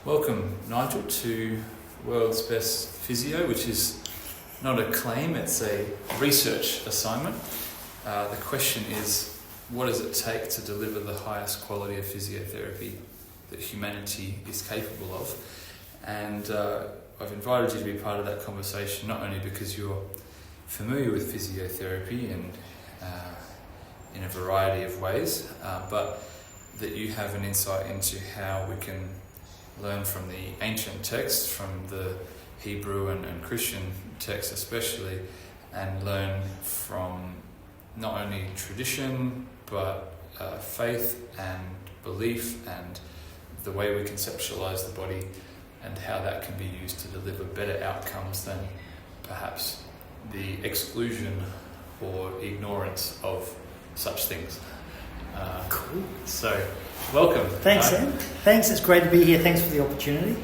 Welcome, Nigel, to World's Best Physio, which is not a claim, it's a research assignment. The question is, what does it take to deliver the highest quality of physiotherapy that humanity is capable of? And I've invited you to be part of that conversation, not only because you're familiar with physiotherapy and in a variety of ways, but that you have an insight into how we can learn from the ancient texts, from the Hebrew and Christian texts especially, and learn from not only tradition but faith and belief and the way we conceptualize the body and how that can be used to deliver better outcomes than perhaps the exclusion or ignorance of such things. Cool. So, welcome. Thanks, Sam. Thanks, it's great to be here. Thanks for the opportunity.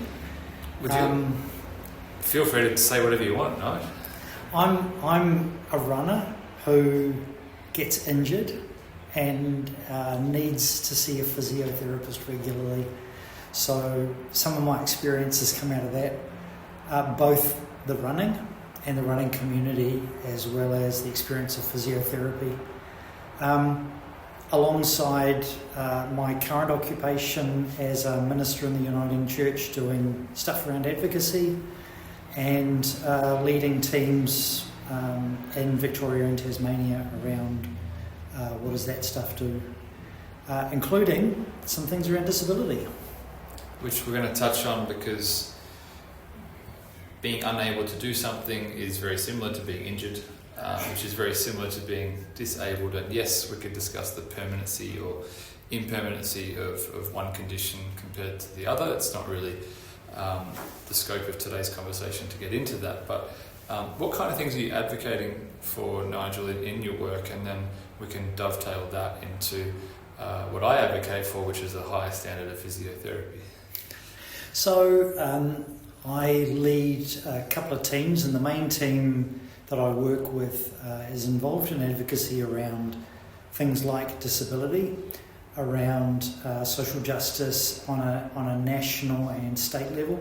Feel free to say whatever you want, no? I'm a runner who gets injured and needs to see a physiotherapist regularly. So some of my experiences come out of that, both the running and the running community, as well as the experience of physiotherapy. Alongside my current occupation as a minister in the Uniting Church, doing stuff around advocacy and leading teams in Victoria and Tasmania around what does that stuff do, including some things around disability. Which we're going to touch on, because being unable to do something is very similar to being injured, which is very similar to being disabled. And yes, we could discuss the permanency or impermanency of one condition compared to the other. It's not really the scope of today's conversation to get into that. But what kind of things are you advocating for, Nigel, in your work? And then we can dovetail that into what I advocate for, which is a higher standard of physiotherapy. So I lead a couple of teams, and the main team that I work with is involved in advocacy around things like disability, around social justice on a national and state level,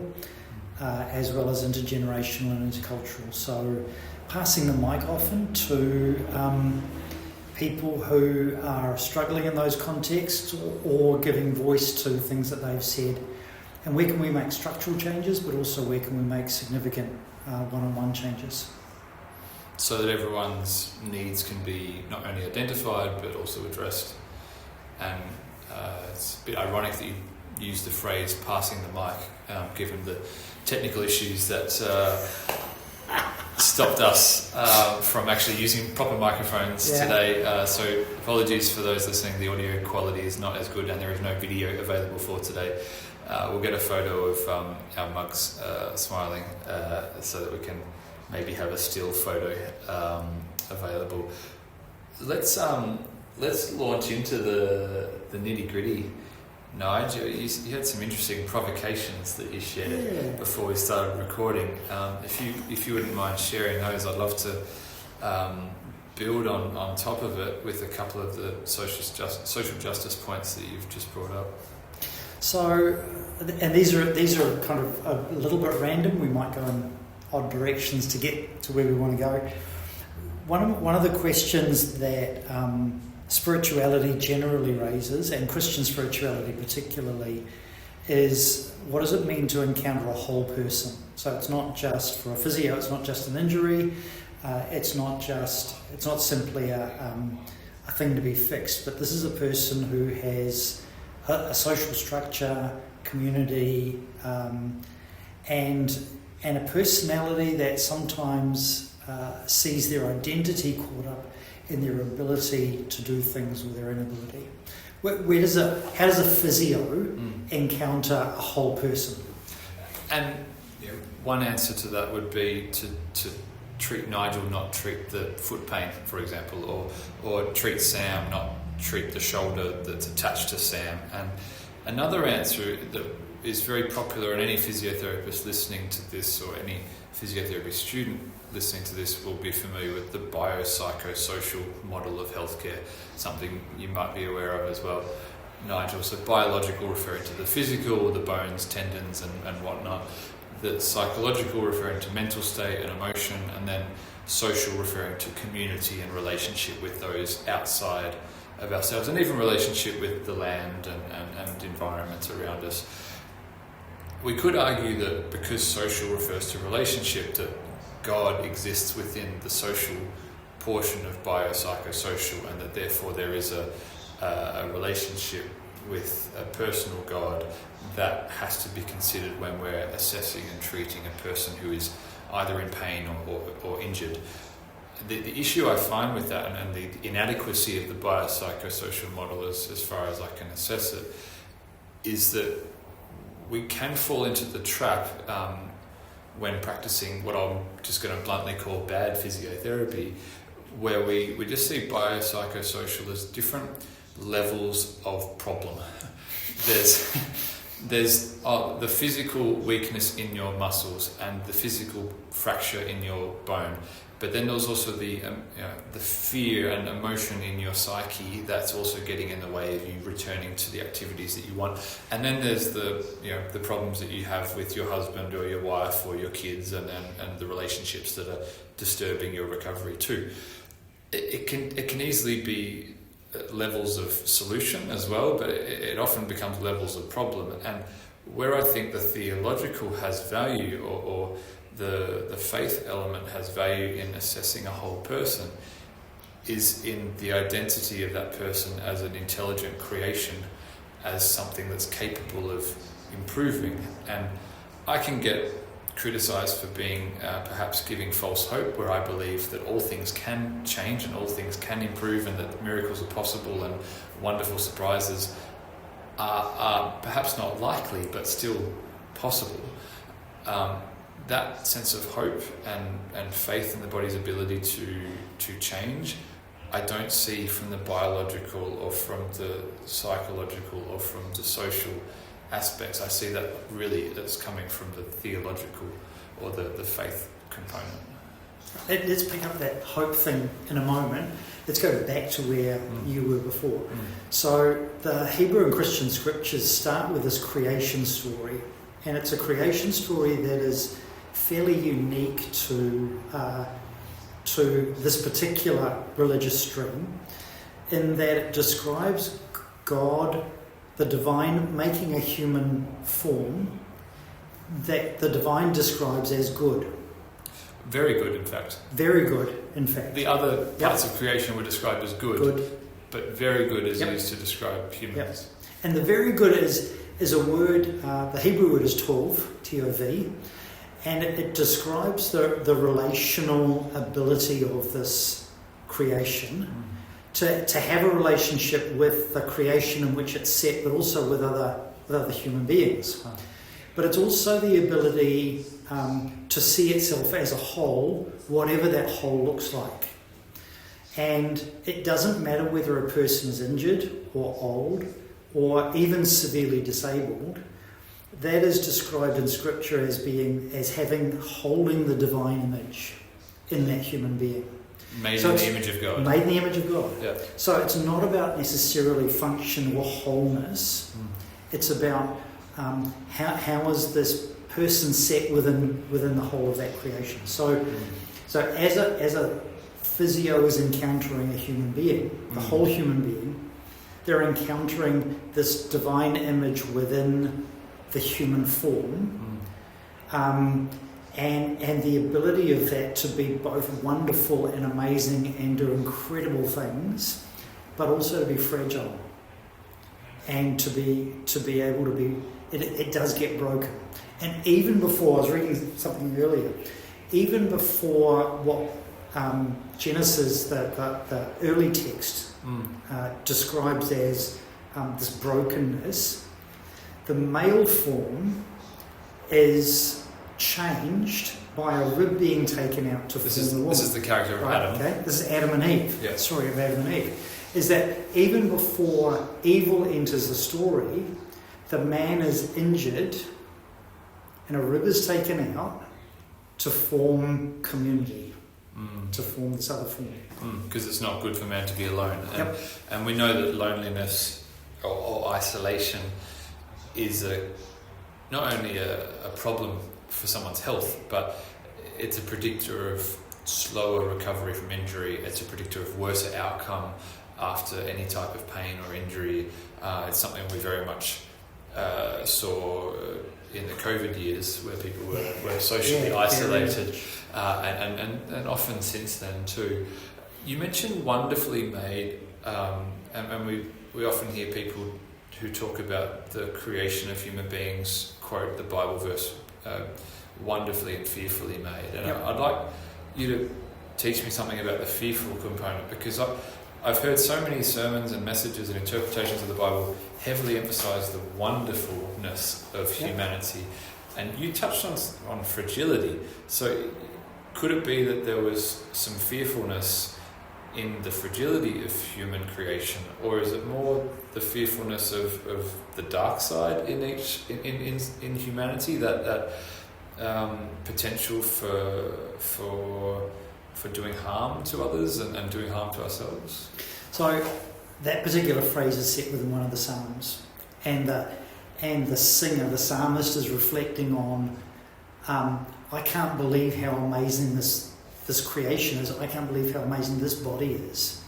as well as intergenerational and intercultural. So passing the mic often to people who are struggling in those contexts, or giving voice to things that they've said. And where can we make structural changes, but also where can we make significant one-on-one changes? So that everyone's needs can be not only identified, but also addressed. And it's a bit ironic that you use the phrase passing the mic, given the technical issues that stopped us from actually using proper microphones today. So apologies for those listening, the audio quality is not as good and there is no video available for today. We'll get a photo of our mugs smiling so that we can maybe have a still photo available. Let's launch into the nitty gritty. Nigel, you had some interesting provocations that you shared before we started recording. If you wouldn't mind sharing those, I'd love to build on top of it with a couple of the social justice points that you've just brought up. So, and these are kind of a little bit random. We might go in odd directions to get to where we want to go. One of the questions that spirituality generally raises, and Christian spirituality particularly, is what does it mean to encounter a whole person? So it's not just for a physio, it's not just an injury, it's not simply a thing to be fixed, but this is a person who has a social structure, community, and a personality that sometimes sees their identity caught up in their ability to do things or their inability. How does a physio encounter a whole person? And one answer to that would be to treat Nigel, not treat the foot pain, for example, or treat Sam, not treat the shoulder that's attached to Sam. And another answer that is very popular, and any physiotherapist listening to this or any physiotherapy student listening to this will be familiar with the biopsychosocial model of healthcare, something you might be aware of as well. Nigel. So biological referring to the physical, the bones, tendons and whatnot. The psychological referring to mental state and emotion, and then social referring to community and relationship with those outside of ourselves, and even relationship with the land and environment around us. We could argue that because social refers to relationship, that God exists within the social portion of biopsychosocial, and that therefore there is a relationship with a personal God that has to be considered when we're assessing and treating a person who is either in pain or injured. The issue I find with that, and the inadequacy of the biopsychosocial model as far as I can assess it, is that we can fall into the trap when practicing what I'm just going to bluntly call bad physiotherapy, where we just see biopsychosocial as different levels of problem. There's the physical weakness in your muscles and the physical fracture in your bone, but then there's also the fear and emotion in your psyche that's also getting in the way of you returning to the activities that you want. And then there's the problems that you have with your husband or your wife or your kids, and the relationships that are disturbing your recovery too. It can easily be levels of solution as well, but it often becomes levels of problem. And where I think the theological has value, or the faith element has value in assessing a whole person, is in the identity of that person as an intelligent creation, as something that's capable of improving. And I can get criticised for being perhaps giving false hope, where I believe that all things can change and all things can improve, and that miracles are possible and wonderful surprises are perhaps not likely but still possible. That sense of hope and faith in the body's ability to change, I don't see from the biological or from the psychological or from the social aspects. I see that really that's coming from the theological or the faith component. Let's pick up that hope thing in a moment. Let's go back to where you were before. So the Hebrew and Christian scriptures start with this creation story, and it's a creation story that is fairly unique to this particular religious stream, in that it describes God, the divine, making a human form that the divine describes as good. Very good, in fact. Very good, in fact. The other parts of creation were described as good. But very good is used to describe humans. Yep. And the very good is a word, the Hebrew word is tov, T-O-V, and it describes the relational ability of this creation to have a relationship with the creation in which it's set, but also with other human beings. But it's also the ability to see itself as a whole, whatever that whole looks like. And it doesn't matter whether a person is injured or old or even severely disabled. That is described in Scripture as holding the divine image in that human being. Made in the image of God. Made in the image of God. Yeah. So it's not about necessarily function or wholeness. It's about how is this person set within the whole of that creation. So as a physio is encountering a human being, the whole human being, they're encountering this divine image within the human form, and the ability of that to be both wonderful and amazing and do incredible things, but also to be fragile and to be able to be. It does get broken, and even before, I was reading something earlier, even before what Genesis, the early text, describes as this brokenness, the male form is changed by a rib being taken out to form the woman. This is the character of Adam. Okay? This is Adam and Eve. Yeah. Story of Adam and Eve. Is that even before evil enters the story, the man is injured and a rib is taken out to form community, to form this other form. Because it's not good for man to be alone. Yep. And we know that loneliness or isolation is not only a problem for someone's health, but it's a predictor of slower recovery from injury. It's a predictor of worse outcome after any type of pain or injury. It's something we very much saw in the COVID years, where people were socially isolated, and often since then too. You mentioned wonderfully made, and we often hear people who talk about the creation of human beings quote the Bible verse, wonderfully and fearfully made. And I'd like you to teach me something about the fearful component, because I've heard so many sermons and messages and interpretations of the Bible heavily emphasize the wonderfulness of humanity. And you touched on fragility. So could it be that there was some fearfulness in the fragility of human creation, or is it more the fearfulness of the dark side in humanity, that potential for doing harm to others and doing harm to ourselves? So that particular phrase is set within one of the Psalms, and the singer, the psalmist, is reflecting on, I can't believe how amazing this creation is. I can't believe how amazing this body is.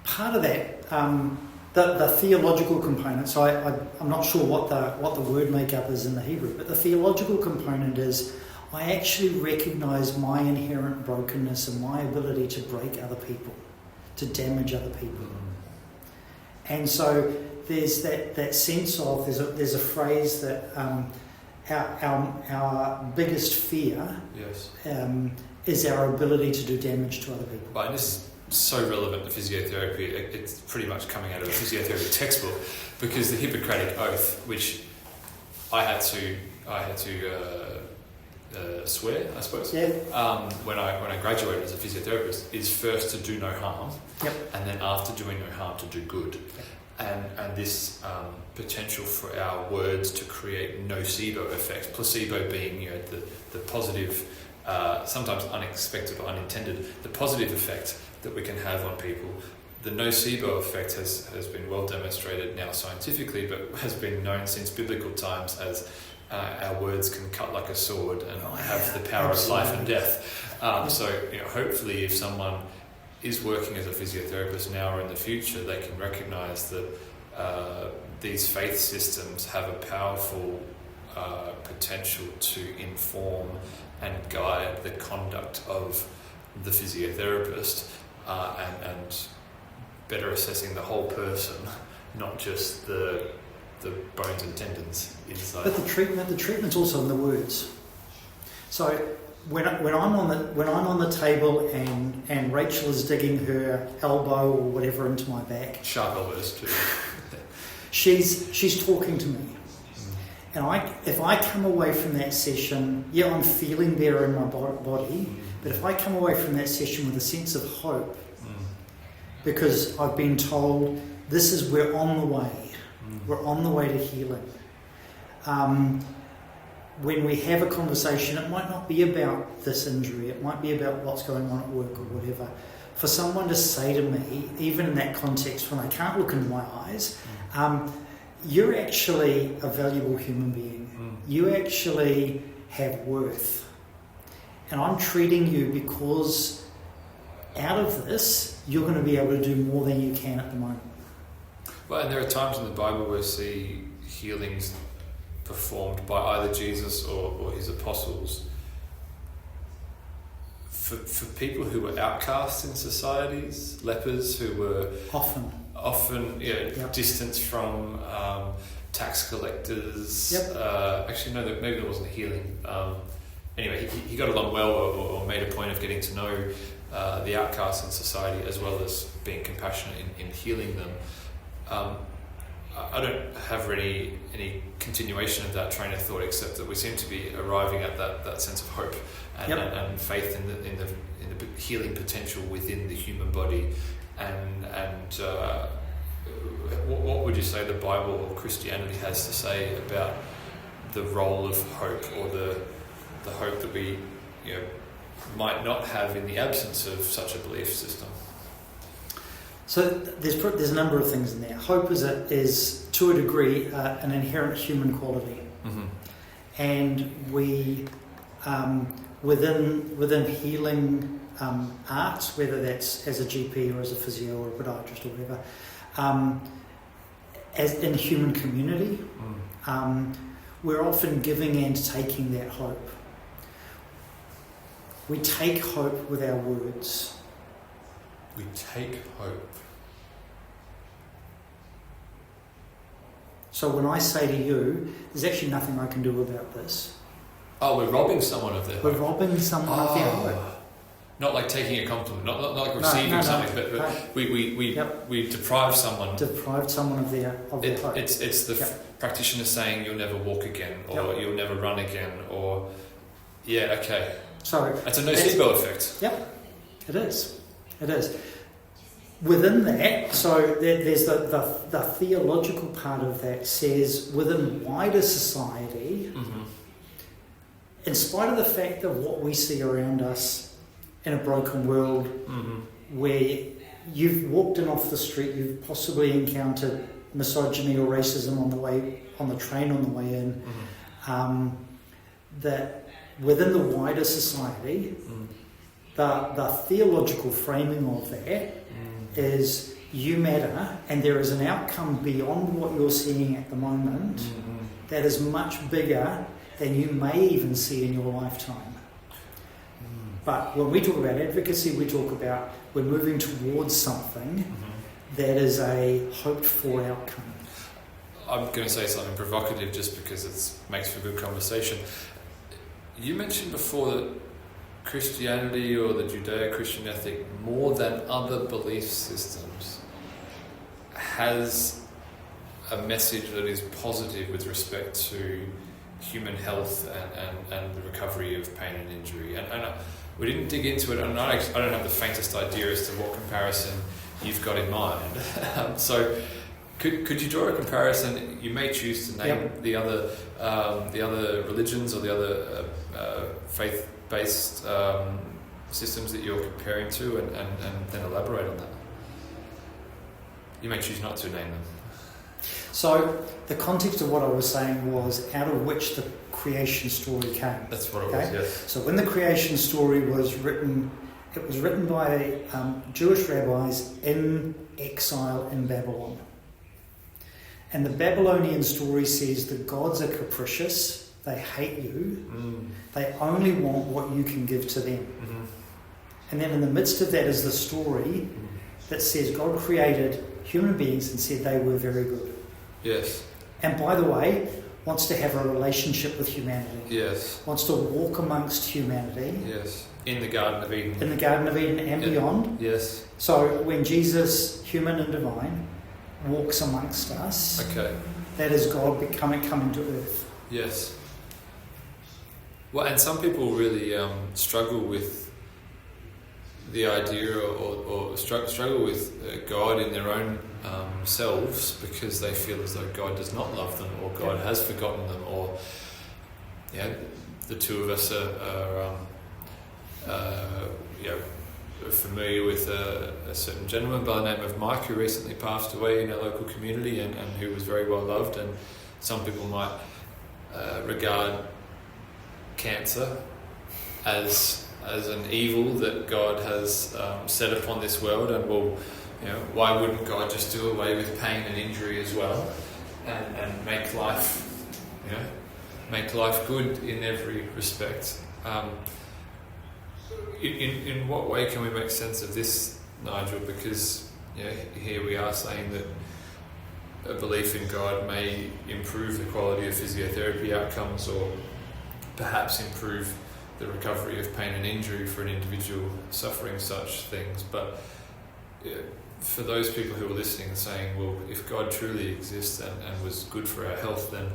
Part of that, the theological component. So I'm not sure what the word makeup is in the Hebrew, but the theological component is, I actually recognise my inherent brokenness and my ability to break other people, to damage other people. And so there's that sense of, there's a phrase that our biggest fear is our ability to do damage to other people. Well, and this is so relevant to physiotherapy. It's pretty much coming out of a physiotherapy textbook, because the Hippocratic Oath, which I had to swear, I suppose, when I graduated as a physiotherapist, is first to do no harm, and then after doing no harm to do good. And this potential for our words to create nocebo effects, placebo being the positive, sometimes unexpected or unintended, the positive effect that we can have on people. The nocebo effect has been well demonstrated now scientifically, but has been known since biblical times as our words can cut like a sword and have the power of life and death. So hopefully, if someone is working as a physiotherapist now or in the future, they can recognise that these faith systems have a powerful potential to inform and guide the conduct of the physiotherapist, and better assessing the whole person, not just the bones and tendons inside. But the treatment's also in the words. So when I'm on the table and Rachel is digging her elbow or whatever into my back, sharp elbows too. she's talking to me, and if I come away from that session, I'm feeling better in my body, but if I come away from that session with a sense of hope, because I've been told we're on the way. We're on the way to healing. When we have a conversation, it might not be about this injury, it might be about what's going on at work or whatever. For someone to say to me, even in that context when I can't look into my eyes, you're actually a valuable human being. You actually have worth. And I'm treating you because out of this, you're going to be able to do more than you can at the moment. Well, and there are times in the Bible where we see healings performed by either Jesus or his apostles for people who were outcasts in societies, lepers who were often distanced from tax collectors. Actually, no, maybe there wasn't healing. Anyway, he got along well or made a point of getting to know the outcasts in society, as well as being compassionate in healing them. I don't have any continuation of that train of thought, except that we seem to be arriving at that sense of hope and faith in the healing potential within the human body. And what would you say the Bible or Christianity has to say about the role of hope, or the hope that we might not have in the absence of such a belief system? So there's a number of things in there. Hope is to a degree an inherent human quality, and we within healing arts, whether that's as a GP or as a physio or a podiatrist or whatever, as in human community, we're often giving and taking that hope. We take hope with our words. We take hope. So when I say to you, there's actually nothing I can do about this. Oh, we're robbing someone of their hope. We're robbing someone of their hope. Not like taking a compliment, not like receiving something, but we deprive someone. Deprived someone of their hope. It's the practitioner saying you'll never walk again, or you'll never run again, or okay. So it's a nocebo effect. Yep, it is. It is. Within that, so there's the theological part of that says within wider society, in spite of the fact of what we see around us in a broken world, where you've walked in off the street, you've possibly encountered misogyny or racism on the train on the way in, that within the wider society, the theological framing of that is you matter, and there is an outcome beyond what you're seeing at the moment that is much bigger than you may even see in your lifetime. But when we talk about advocacy, we talk about we're moving towards something that is a hoped-for outcome. I'm going to say something provocative just because it makes for good conversation. You mentioned before that Christianity or the Judeo-Christian ethic, more than other belief systems, has a message that is positive with respect to human health and the recovery of pain and injury. And we didn't dig into it, and I don't have the faintest idea as to what comparison you've got in mind. So could you draw a comparison? You may choose to name the other religions or the other faith-based systems that you're comparing to, and then elaborate on that. You may choose not to name them. So the context of what I was saying was out of which the creation story came. That's what it was, yes. So when the creation story was written, it was written by Jewish rabbis in exile in Babylon. And the Babylonian story says that gods are capricious, they hate you, they only want what you can give to them. And then in the midst of that is the story that says God created human beings and said they were very good. Yes. And by the way, wants to have a relationship with humanity. Yes. Wants to walk amongst humanity. Yes. In the Garden of Eden. In the Garden of Eden and beyond. Yes. So when Jesus, human and divine, walks amongst us, that is God coming to earth. Yes. Well, and some people really struggle with the idea or struggle with God in their own selves because they feel as though God does not love them, or God has forgotten them, or the two of us are familiar with a certain gentleman by the name of Mike who recently passed away in our local community and who was very well loved, and some people might regard cancer as an evil that God has set upon this world, and why wouldn't God just do away with pain and injury as well, and make life good in every respect? In what way can we make sense of this, Nigel? Because here we are saying that a belief in God may improve the quality of physiotherapy outcomes, or perhaps improve the recovery of pain and injury for an individual suffering such things. But for those people who are listening and saying, well, if God truly exists and was good for our health, then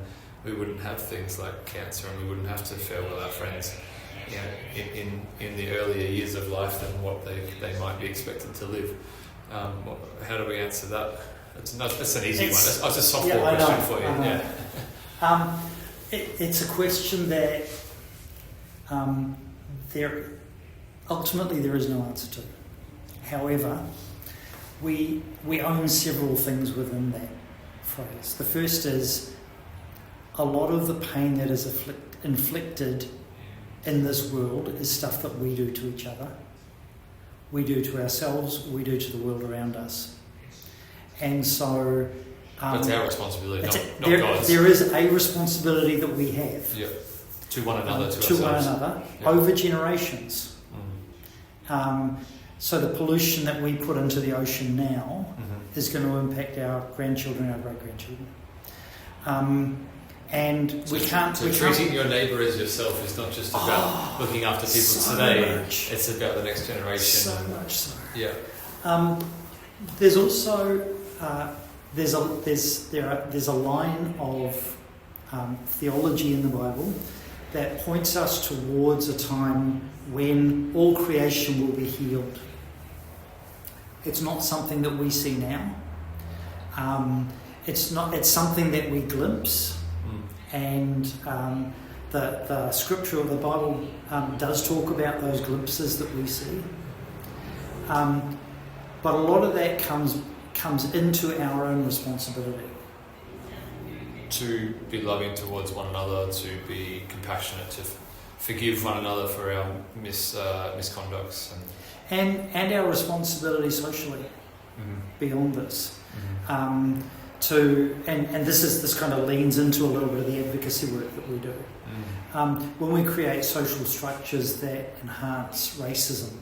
we wouldn't have things like cancer, and we wouldn't have to farewell our friends in the earlier years of life than what they might be expected to live. How do we answer that? That's an easy one. That's a softball question for you. It's a question that there is no answer to. However, we own several things within that phrase. The first is a lot of the pain that is inflicted in this world is stuff that we do to each other, we do to ourselves, we do to the world around us. And so... that's our responsibility, not God's. There is a responsibility that we have. Yeah. To one another, to ourselves. One another, over generations. So the pollution that we put into the ocean now is going to impact our grandchildren, our great-grandchildren. And so treating your neighbour as yourself is not just about looking after people so today. Much. It's about the next generation. So much so. Yeah. There's also there's a line of theology in the Bible that points us towards a time when all creation will be healed. It's not something that we see now. It's something that we glimpse. And the scripture of the Bible does talk about those glimpses that we see. But a lot of that comes into our own responsibility. To be loving towards one another, to be compassionate, to forgive one another for our misconducts. And our responsibility socially beyond this. And this kind of leans into a little bit of the advocacy work that we do. When we create social structures that enhance racism,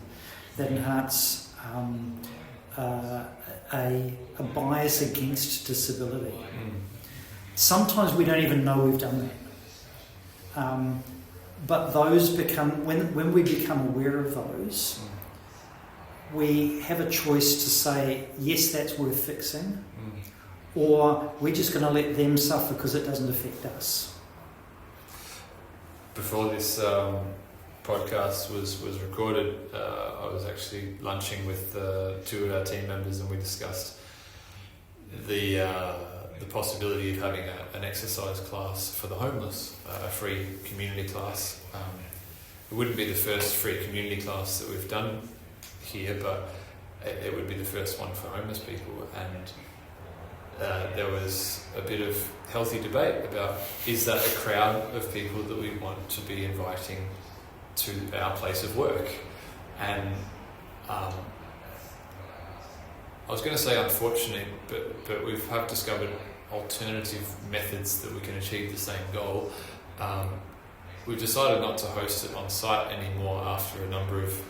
that enhance a bias against disability, sometimes we don't even know we've done that. But those become, when we become aware of those, we have a choice to say, yes, that's worth fixing, or we're just going to let them suffer because it doesn't affect us. Before this podcast was recorded, I was actually lunching with two of our team members, and we discussed the possibility of having an exercise class for the homeless, a free community class. It wouldn't be the first free community class that we've done here, but it would be the first one for homeless people. And there was a bit of healthy debate about, is that a crowd of people that we want to be inviting to our place of work? And I was going to say unfortunate, but we have discovered alternative methods that we can achieve the same goal. We've decided not to host it on site anymore after a number of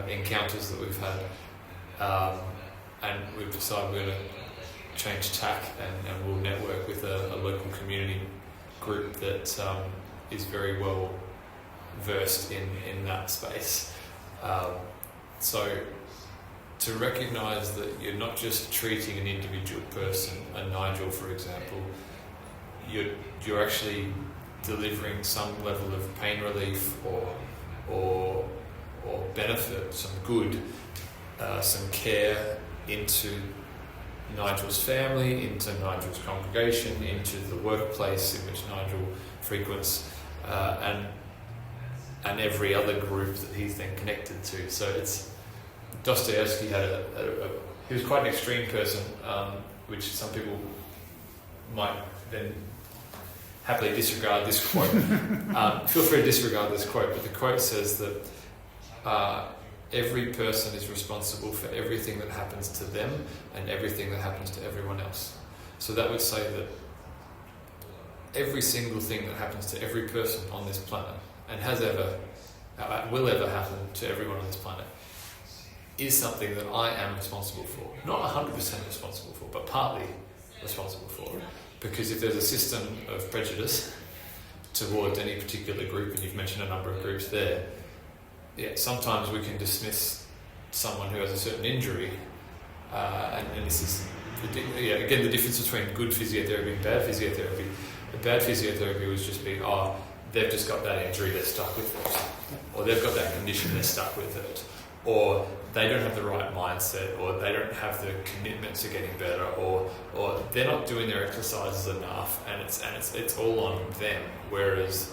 encounters that we've had, and we've decided we're going to change tack and we'll network with a local community group that is very well versed in that space. So to recognise that you're not just treating an individual person, a Nigel for example, you're actually delivering some level of pain relief or benefit, some good, some care into Nigel's family, into Nigel's congregation, into the workplace in which Nigel frequents, and every other group that he's then connected to. So it's Dostoevsky had he was quite an extreme person, which some people might then happily disregard this quote. Feel free to disregard this quote, but the quote says that every person is responsible for everything that happens to them and everything that happens to everyone else. So that would say that every single thing that happens to every person on this planet, and will ever happen to everyone on this planet, is something that I am responsible for. Not 100% responsible for, but partly responsible for. Because if there's a system of prejudice towards any particular group, and you've mentioned a number of groups there, sometimes we can dismiss someone who has a certain injury, and this is again the difference between good physiotherapy and bad physiotherapy. Bad physiotherapy would just be, they've just got that injury, they're stuck with it, or they've got that condition, they're stuck with it, or they don't have the right mindset, or they don't have the commitment to getting better, or they're not doing their exercises enough, and it's all on them. Whereas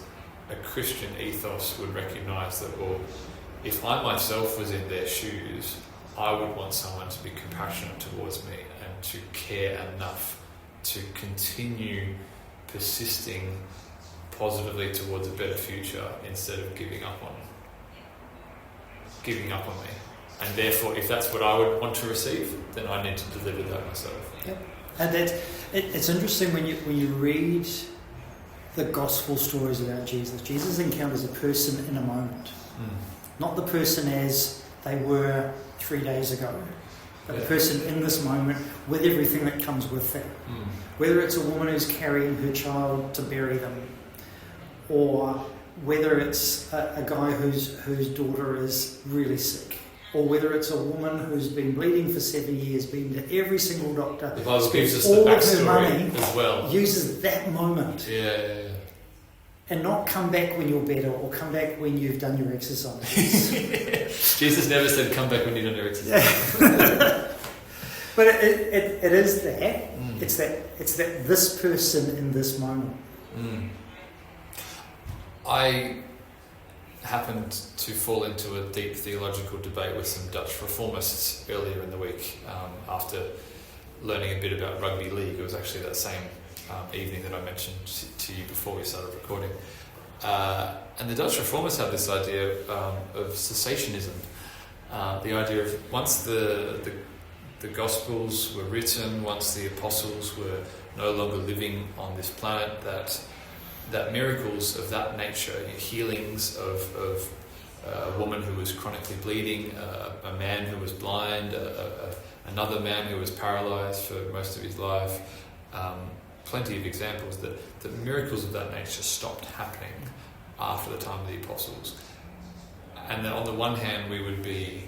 a Christian ethos would recognise that, well, if I myself was in their shoes, I would want someone to be compassionate towards me and to care enough to continue persisting positively towards a better future instead of giving up on me. And therefore, if that's what I would want to receive, then I need to deliver that myself. Yep. And it's interesting when you read the gospel stories about Jesus. Jesus encounters a person in a moment, not the person as they were 3 days ago, but the person in this moment with everything that comes with that. Whether it's a woman who's carrying her child to bury them, or whether it's a guy whose daughter is really sick, or whether it's a woman who's been bleeding for 7 years, been to every single doctor, the Bible gives us all the of her money, as well. uses that moment. Yeah. And not come back when you're better, or come back when you've done your exercises. Jesus never said, come back when you've done your exercise. But it is that. It's that this person in this moment. I happened to fall into a deep theological debate with some Dutch reformists earlier in the week after learning a bit about rugby league. It was actually that same evening that I mentioned to you before we started recording. And the Dutch reformists have this idea of cessationism. The idea of once the Gospels were written, once the apostles were no longer living on this planet, that miracles of that nature, healings of a woman who was chronically bleeding, a man who was blind, another man who was paralysed for most of his life, plenty of examples that miracles of that nature stopped happening after the time of the apostles. And that on the one hand we would be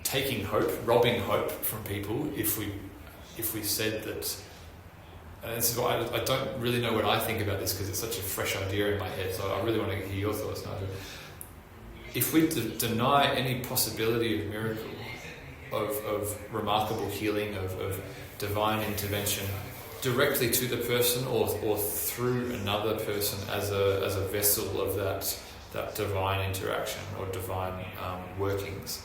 taking hope, robbing hope from people if we said that. And this is why I don't really know what I think about this, because it's such a fresh idea in my head, so I really want to hear your thoughts, Nigel. If we deny any possibility of miracle, of remarkable healing, of divine intervention directly to the person or through another person as a vessel of that divine interaction or divine workings,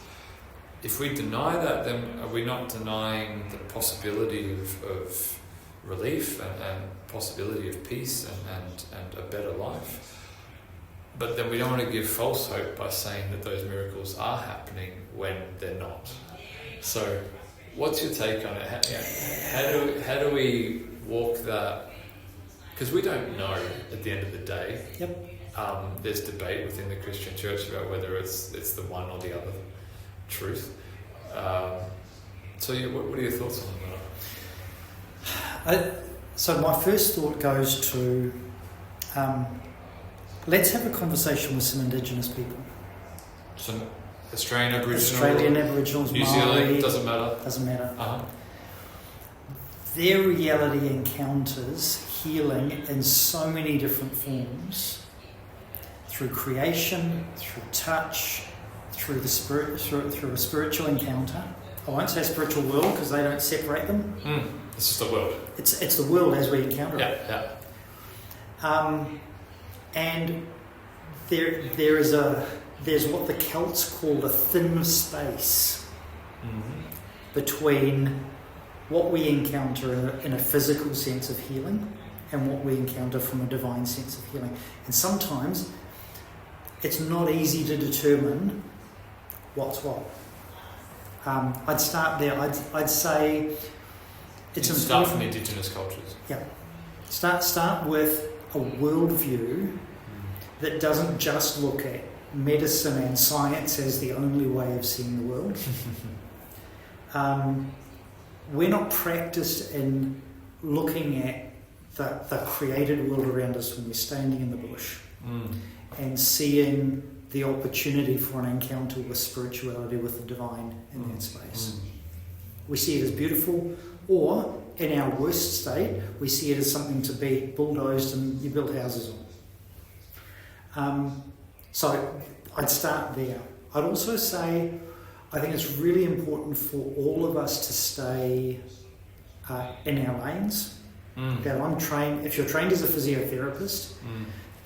if we deny that, then are we not denying the possibility of relief and possibility of peace and a better life? But then we don't want to give false hope by saying that those miracles are happening when they're not. So what's your take on it? How do we walk that? Because we don't know at the end of the day. Yep. There's debate within the Christian church about whether it's the one or the other truth. So what are your thoughts on that? So my first thought goes to let's have a conversation with some Indigenous people. Some Australian Aboriginals, New Maori, Zealand, doesn't matter. Doesn't matter. Uh-huh. Their reality encounters healing in so many different forms, through creation, through touch, through the spirit, through a spiritual encounter. I won't say spiritual world because they don't separate them. It's just the world. It's the world as we encounter it. Yeah. And there's what the Celts called a thin space between what we encounter in a physical sense of healing and what we encounter from a divine sense of healing. And sometimes it's not easy to determine what's what. I'd start there. I'd say it's important. Start from Indigenous cultures. Yeah. Start with a worldview that doesn't just look at medicine and science as the only way of seeing the world. We're not practiced in looking at the created world around us when we're standing in the bush and seeing the opportunity for an encounter with spirituality, with the divine in that space. We see it as beautiful, or in our worst state, we see it as something to be bulldozed and you build houses on. So I'd start there. I'd also say I think it's really important for all of us to stay in our lanes. That I'm trained, if you're trained as a physiotherapist,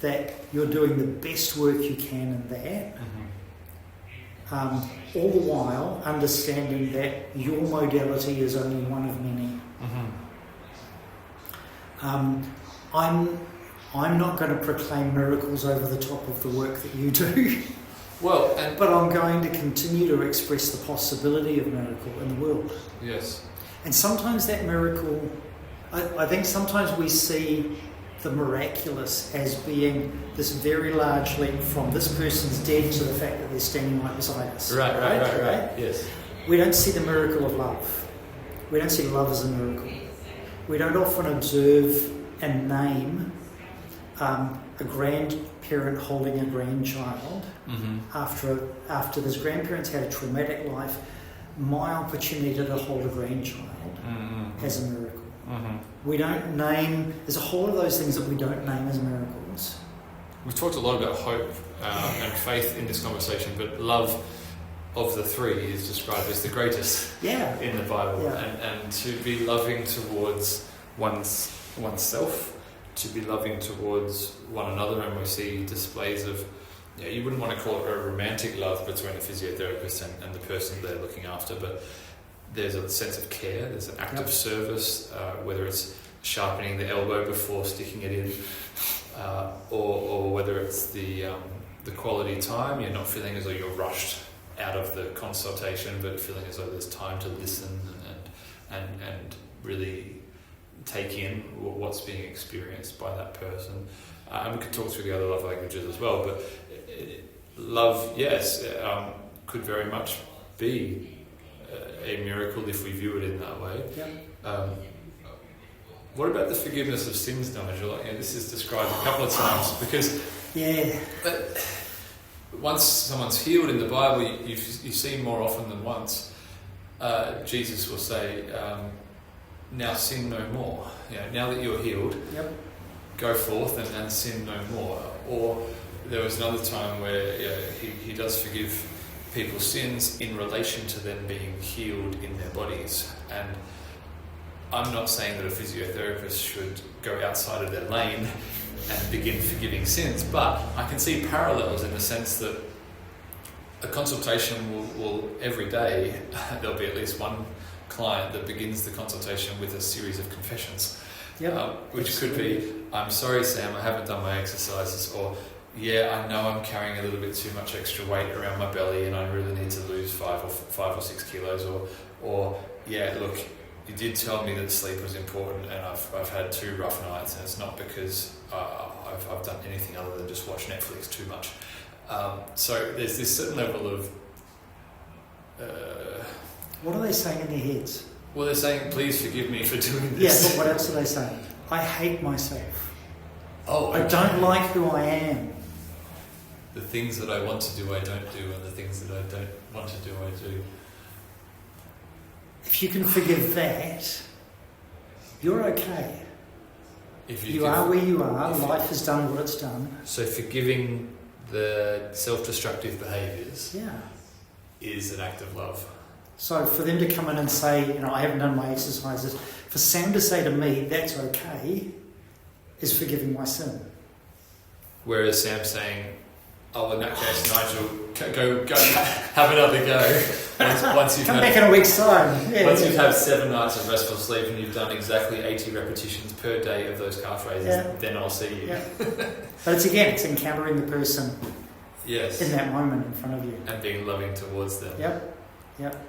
that you're doing the best work you can in that. all the while understanding that your modality is only one of many. I'm not going to proclaim miracles over the top of the work that you do. Well, but I'm going to continue to express the possibility of miracle in the world. Yes. And sometimes that miracle, I think sometimes we see the miraculous as being this very large leap from this person's dead to the fact that they're standing right beside us. Right. Yes. We don't see the miracle of love. We don't see love as a miracle. We don't often observe and name a grandparent holding a grandchild after this grandparent's had a traumatic life. My opportunity to hold a grandchild as a miracle. We don't name. There's a whole lot of those things that we don't name as miracles. We've talked a lot about hope and faith in this conversation, but love of the three is described as the greatest in the Bible, and to be loving towards oneself, to be loving towards one another, and we see displays of, you wouldn't want to call it a romantic love between a physiotherapist and the person they're looking after, but there's a sense of care, there's an act of service, whether it's sharpening the elbow before sticking it in, or whether it's the quality time. You're not feeling as though you're rushed out of the consultation, but feeling as though there's time to listen and really take in what's being experienced by that person. And we could talk through the other love languages as well, but love, yes, could very much be a miracle if we view it in that way. What about the forgiveness of sins, Nigel? This is described a couple of times because once someone's healed in the Bible, you see more often than once, Jesus will say, now sin no more. Now that you're healed, go forth and sin no more. Or there was another time where he does forgive people's sins in relation to them being healed in their bodies. And I'm not saying that a physiotherapist should go outside of their lane and begin forgiving sins, but I can see parallels in the sense that a consultation will every day, there'll be at least one client that begins the consultation with a series of confessions, which could be, I'm sorry Sam, I haven't done my exercises, or I know I'm carrying a little bit too much extra weight around my belly and I really need to lose 5 or 6 kilos, or look, you did tell me that sleep was important and I've had 2 rough nights, and it's not because I've done anything other than just watch Netflix too much. So there's this certain level of what are they saying in their heads? Well, they're saying, please forgive me for doing this. Yeah, but what else are they saying? I hate myself. Oh, I don't like who I am. The things that I want to do, I don't do, and the things that I don't want to do, I do. If you can forgive that, you're okay. If you are where you are, life has done what it's done. So forgiving the self-destructive behaviours is an act of love. So for them to come in and say, I haven't done my exercises, for Sam to say to me, that's okay, is forgiving my sin. Whereas Sam saying, oh, in that case, Nigel, go have another go. Once you've come back in a week's time. Once you've had 7 nights of restful sleep and you've done exactly 80 repetitions per day of those calf raises, then I'll see you. But it's encountering the person in that moment in front of you. And being loving towards them. Yep.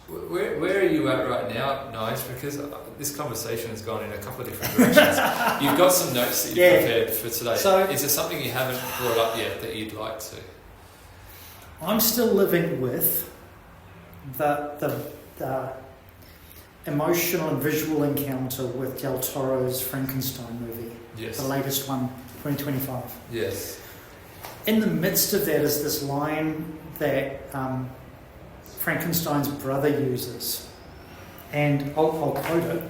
Where are you at right now, Nige? Because this conversation has gone in a couple of different directions. You've got some notes that you've prepared for today. So, is there something you haven't brought up yet that you'd like to? I'm still living with the emotional and visual encounter with Del Toro's Frankenstein movie. Yes. The latest one, 2025. Yes. In the midst of that is this line that Frankenstein's brother uses, and I'll quote it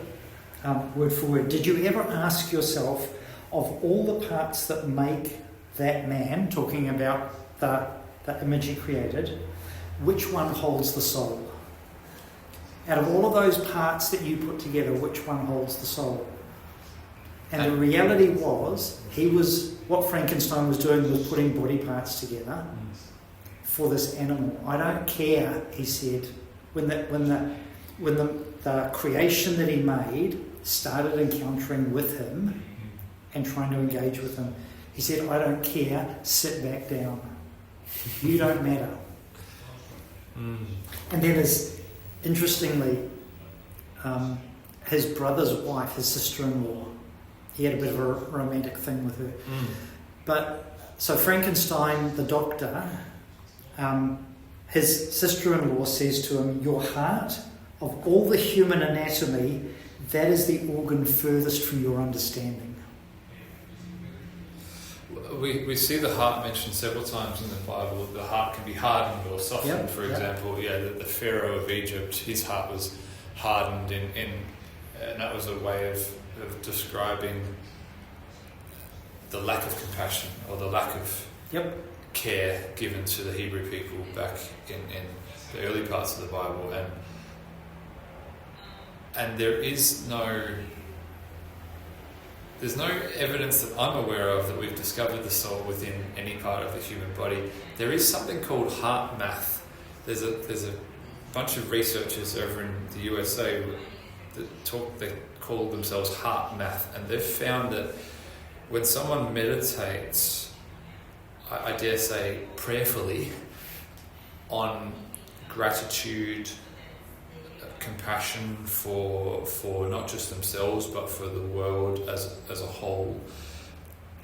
word for word. Did you ever ask yourself, of all the parts that make that man, talking about the image he created, which one holds the soul? Out of all of those parts that you put together, which one holds the soul? And the reality was, what Frankenstein was doing was putting body parts together for this animal. I don't care, he said, when the creation that he made started encountering with him and trying to engage with him, he said, I don't care, sit back down. You don't matter. And then interestingly, his brother's wife, his sister-in-law, he had a bit of a romantic thing with her. But, so Frankenstein, the doctor, his sister-in-law says to him, your heart, of all the human anatomy, that is the organ furthest from your understanding. We see the heart mentioned several times in the Bible. The heart can be hardened or softened. For example, the Pharaoh of Egypt, his heart was hardened and that was a way of describing the lack of compassion or the lack of care given to the Hebrew people back in the early parts of the Bible. And there's no evidence that I'm aware of that we've discovered the soul within any part of the human body. There is something called heart math. There's a bunch of researchers over in the USA they call themselves heart math, and they've found that when someone meditates, I dare say prayerfully, on gratitude, compassion for not just themselves but for the world as a whole,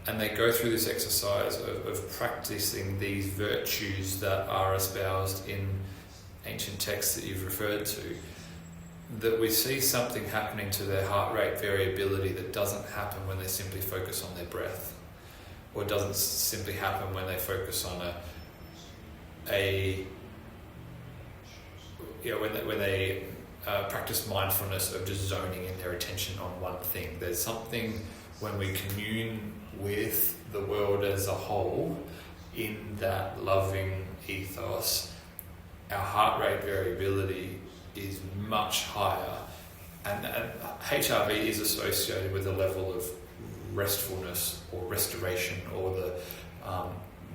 and they go through this exercise of practicing these virtues that are espoused in ancient texts that you've referred to, that we see something happening to their heart rate variability that doesn't happen when they simply focus on their breath, or doesn't simply happen when they focus on when they practice mindfulness of just zoning in their attention on one thing. There's something when we commune with the world as a whole in that loving ethos, our heart rate variability is much higher, and HRV is associated with a level of restfulness or restoration, or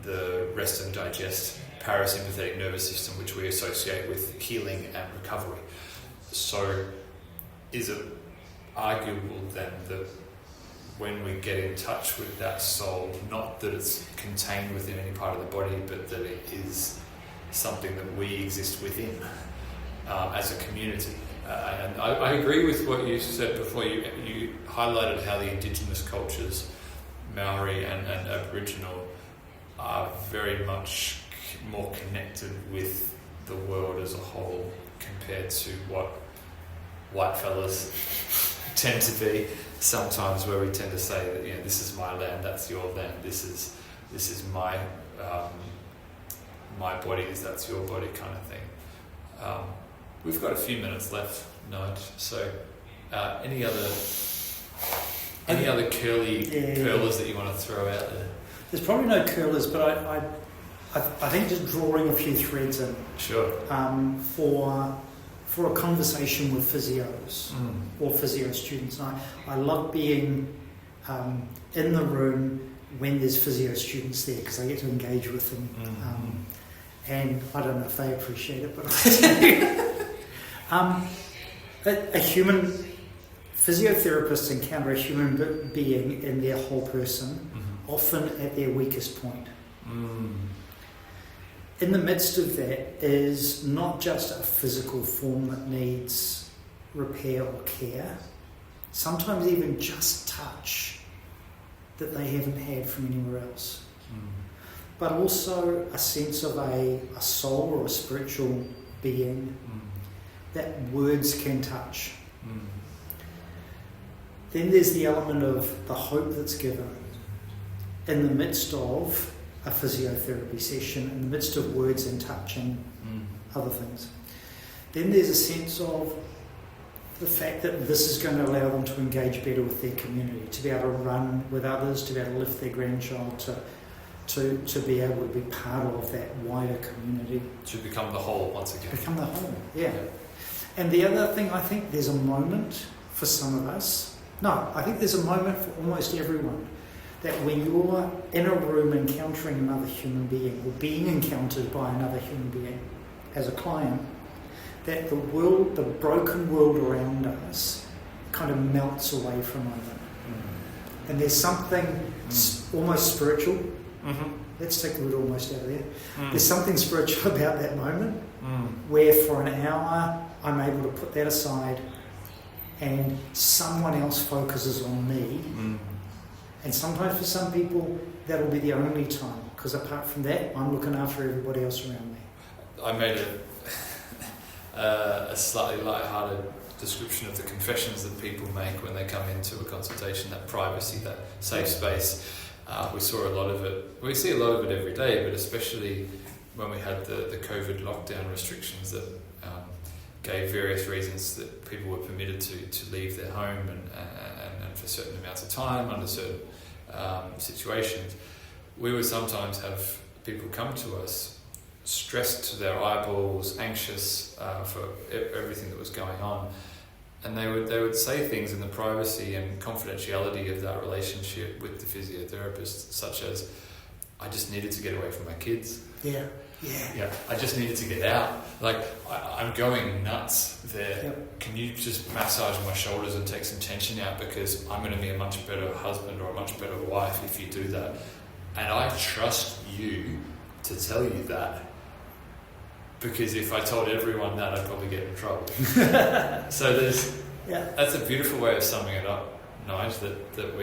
the rest and digest parasympathetic nervous system, which we associate with healing and recovery. So is it arguable then that when we get in touch with that soul, not that it's contained within any part of the body, but that it is something that we exist within as a community? And I agree with what you said before. You highlighted how the indigenous cultures, Maori and Aboriginal, are very much more connected with the world as a whole compared to what white fellas tend to be sometimes, where we tend to say that this is my land, that's your land, this is my my body, that's your body, kind of thing. We've got a few minutes left, Nige. So any other curlers that you want to throw out there? There's probably no curlers, but I think just drawing a few threads in. Sure. For a conversation with physios or physio students. And I love being in the room when there's physio students there, because I get to engage with them. And I don't know if they appreciate it, but I do. A human physiotherapist encounter a human being in their whole person, often at their weakest point. In the midst of that is not just a physical form that needs repair or care, sometimes even just touch that they haven't had from anywhere else. But also a sense of a soul or a spiritual being that words can touch. Then there's the element of the hope that's given in the midst of a physiotherapy session, in the midst of words and touch and other things. Then there's a sense of the fact that this is going to allow them to engage better with their community, to be able to run with others, to be able to lift their grandchild, to be able to be part of that wider community. To become the whole once again. Become the whole, yeah. And the other thing, I think there's a moment for some of us No, I think there's a moment for almost everyone that when you're in a room encountering another human being or being encountered by another human being as a client, that the world, the broken world around us kind of melts away for a moment. And there's something almost spiritual. Mm-hmm. Let's take the word almost out of there. Mm. There's something spiritual about that moment where for an hour I'm able to put that aside and someone else focuses on me. And sometimes for some people that'll be the only time, because apart from that I'm looking after everybody else around me. I made a slightly light-hearted description of the confessions that people make when they come into a consultation, that privacy, that safe space. We saw a lot of it. We see a lot of it every day, but especially when we had the COVID lockdown restrictions that gave various reasons that people were permitted to leave their home and for certain amounts of time under certain situations. We would sometimes have people come to us stressed to their eyeballs, anxious for everything that was going on. And they would say things in the privacy and confidentiality of that relationship with the physiotherapist, such as, I just needed to get away from my kids. Yeah. I just needed to get out. Like, I'm going nuts there. Yep. Can you just massage my shoulders and take some tension out, because I'm going to be a much better husband or a much better wife if you do that. And I trust you to tell you that. Because if I told everyone that, I'd probably get in trouble. So that's a beautiful way of summing it up, Nigel, that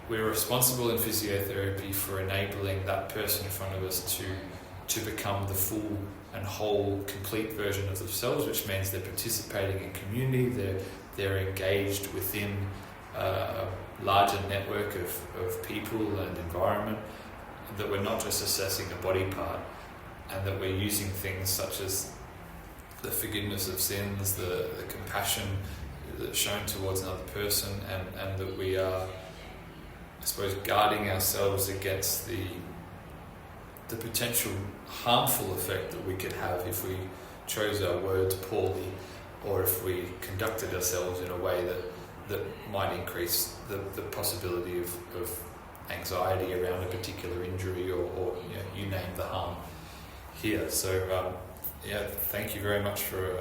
we're responsible in physiotherapy for enabling that person in front of us to become the full and whole, complete version of themselves, which means they're participating in community, they're engaged within a larger network of people and environment, that we're not just assessing a body part, and that we're using things such as the forgiveness of sins, the compassion that's shown towards another person, and that we are, I suppose, guarding ourselves against the potential harmful effect that we could have if we chose our words poorly, or if we conducted ourselves in a way that might increase the possibility of anxiety around a particular injury, or you name the harm here. So thank you very much for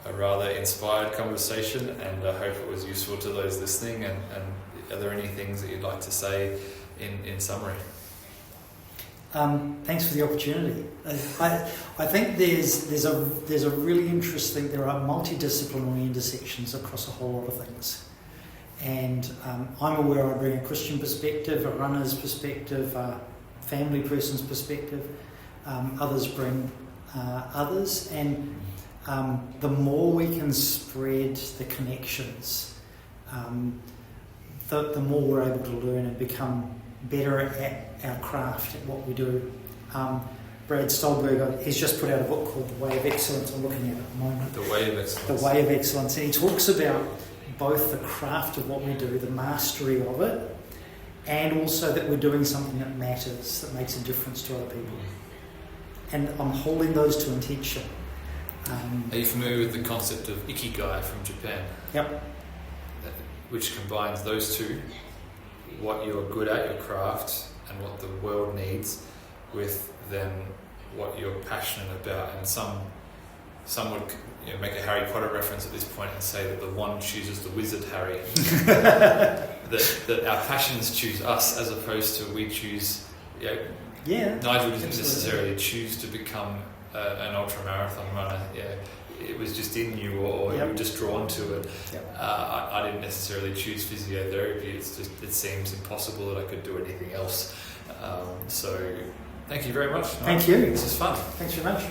a rather inspired conversation, and I hope it was useful to those listening. And are there any things that you'd like to say in summary? Thanks for the opportunity. I think there's a really interesting, there are multidisciplinary intersections across a whole lot of things. And I'm aware I bring a Christian perspective, a runner's perspective, a family person's perspective. Others bring others, and the more we can spread the connections, the more we're able to learn and become better at our craft, at what we do. Brad Stolberg, he's just put out a book called The Way of Excellence. I'm looking at it at the moment. The Way of Excellence. The Way of Excellence. And he talks about both the craft of what we do, the mastery of it, and also that we're doing something that matters, that makes a difference to other people. And I'm holding those two in tension. Are you familiar with the concept of Ikigai from Japan? Yep. Which combines those two, what you're good at, your craft, and what the world needs, with then what you're passionate about. And some would make a Harry Potter reference at this point and say that the wand chooses the wizard Harry. that our passions choose us, as opposed to we choose. Nigel didn't necessarily choose to become an ultra-marathon runner. It was just in you, or you were just drawn to it. I didn't necessarily choose physiotherapy. It's just, it seems impossible that I could do anything else. So thank you very much. Thank you. This is fun. Thanks very much.